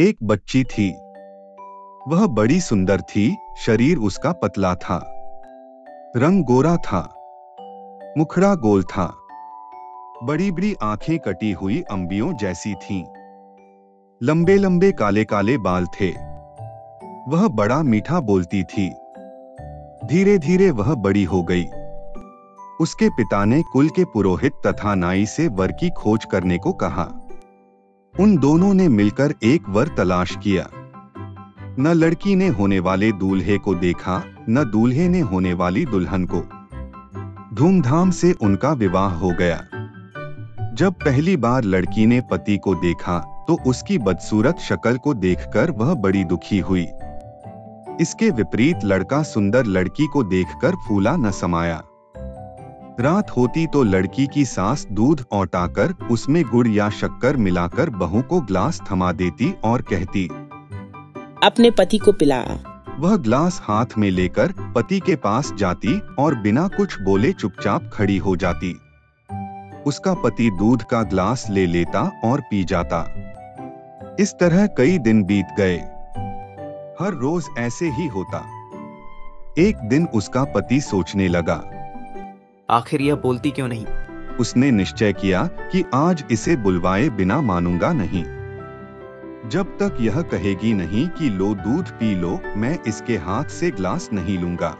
एक बच्ची थी। वह बड़ी सुंदर थी। शरीर उसका पतला था, रंग गोरा था, मुखड़ा गोल था, बड़ी बड़ी आंखें कटी हुई अंबियों जैसी थीं। लंबे लंबे काले काले बाल थे। वह बड़ा मीठा बोलती थी। धीरे धीरे वह बड़ी हो गई। उसके पिता ने कुल के पुरोहित तथा नाई से वर की खोज करने को कहा। उन दोनों ने मिलकर एक वर तलाश किया। न लड़की ने होने वाले दूल्हे को देखा, न दूल्हे ने होने वाली दुल्हन को। धूमधाम से उनका विवाह हो गया। जब पहली बार लड़की ने पति को देखा तो उसकी बदसूरत शक्ल को देखकर वह बड़ी दुखी हुई। इसके विपरीत लड़का सुंदर लड़की को देखकर फूला न समाया। रात होती तो लड़की की सास दूध औटाकर उसमें गुड़ या शक्कर मिलाकर बहू को ग्लास थमा देती और कहती, अपने पति को पिला। वह ग्लास हाथ में लेकर पति के पास जाती और बिना कुछ बोले चुपचाप खड़ी हो जाती। उसका पति दूध का ग्लास ले लेता और पी जाता। इस तरह कई दिन बीत गए। हर रोज ऐसे ही होता। एक दिन उसका पति सोचने लगा, आखिर यह बोलती क्यों नहीं? उसने निश्चय किया कि आज इसे बुलवाए बिना मानूंगा नहीं। जब तक यह कहेगी नहीं कि लो दूध पी लो, मैं इसके हाथ से ग्लास नहीं लूंगा।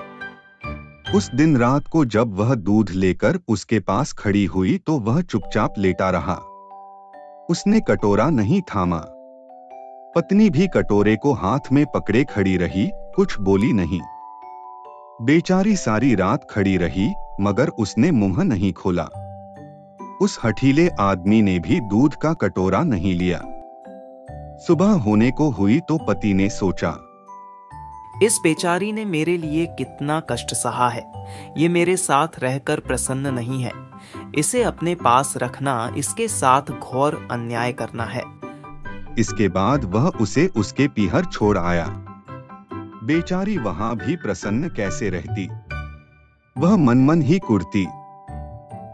उस दिन रात को जब वह दूध लेकर उसके पास खड़ी हुई तो वह चुपचाप लेटा रहा। उसने कटोरा नहीं थामा। पत्नी भी कटोरे को हाथ में पकड़े खड़ी रही, कुछ बोली नहीं। बेचारी सारी रात खड़ी रही मगर उसने मुंह नहीं खोला। उस हठीले आदमी ने भी दूध का कटोरा नहीं लिया। सुबह होने को हुई तो पति ने सोचा, इस बेचारी ने मेरे लिए कितना कष्ट सहा है। ये मेरे साथ रहकर प्रसन्न नहीं है। इसे अपने पास रखना इसके साथ घोर अन्याय करना है। इसके बाद वह उसे उसके पीहर छोड़ आया। बेचारी वहां भी प्रसन्न कैसे रहती। वह मन ही कुढ़ती।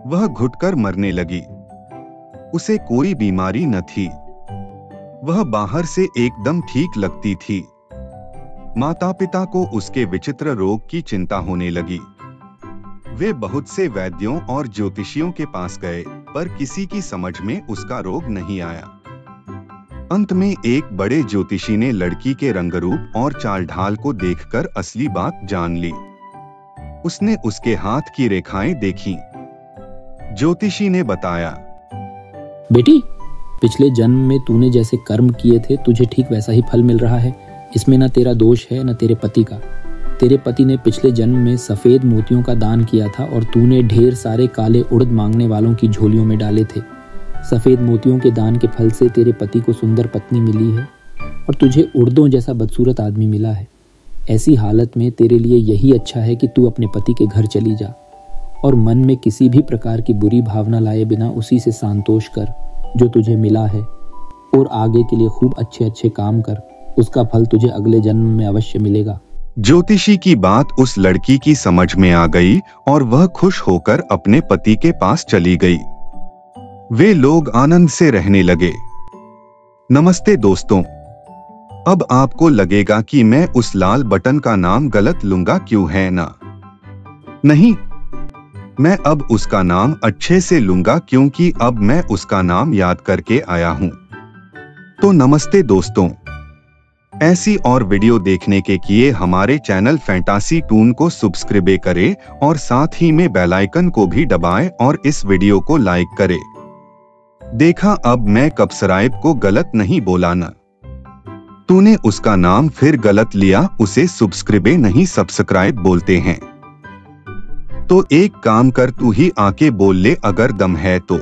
वह घुटकर मरने लगी। उसे कोई बीमारी न थी। वह बाहर से एकदम ठीक लगती थी। माता पिता को उसके विचित्र रोग की चिंता होने लगी। वे बहुत से वैद्यों और ज्योतिषियों के पास गए पर किसी की समझ में उसका रोग नहीं आया। अंत में एक बड़े ज्योतिषी ने लड़की के रंगरूप और चाल ढाल को देखकर असली बात जान ली। उसने उसके हाथ की रेखाएं देखीं। ज्योतिषी ने बताया, बेटी, पिछले जन्म में तूने जैसे कर्म किए थे तुझे ठीक वैसा ही फल मिल रहा है। इसमें न तेरा दोष है न तेरे पति का। तेरे पति ने पिछले जन्म में सफेद मोतियों का दान किया था और तूने ढेर सारे काले उड़द मांगने वालों की झोलियों में डाले थे। सफेद मोतियों के दान के फल से तेरे पति को सुंदर पत्नी मिली है और तुझे उड़दों जैसा बदसूरत आदमी मिला है। ऐसी हालत में तेरे लिए यही अच्छा है कि तू अपने पति के घर चली जा और मन में किसी भी प्रकार की बुरी भावना लाए बिना उसी से संतोष कर जो तुझे मिला है, और आगे के लिए खूब अच्छे अच्छे काम कर। उसका फल तुझे अगले जन्म में अवश्य मिलेगा। ज्योतिषी की बात उस लड़की की समझ में आ गई और वह खुश होकर अपने पति के पास चली गई। वे लोग आनंद से रहने लगे। नमस्ते दोस्तों, अब आपको लगेगा कि मैं उस लाल बटन का नाम गलत लूंगा, क्यों है ना? नहीं, मैं अब उसका नाम अच्छे से लूंगा क्योंकि अब मैं उसका नाम याद करके आया हूं। तो नमस्ते दोस्तों, ऐसी और वीडियो देखने के लिए हमारे चैनल फैंटासी टून को सब्सक्राइब करें और साथ ही में बेल आइकन को भी दबाएं और इस वीडियो को लाइक करें। देखा, अब मैं सब्सक्राइब को गलत नहीं बोला ना? तूने उसका नाम फिर गलत लिया, उसे सब्सक्राइब नहीं सब्सक्राइब बोलते हैं। तो एक काम कर, तू ही आके बोल ले अगर दम है तो।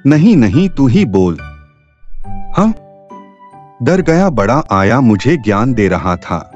नहीं, तू ही बोल। हाँ, डर गया, बड़ा आया, मुझे ज्ञान दे रहा था।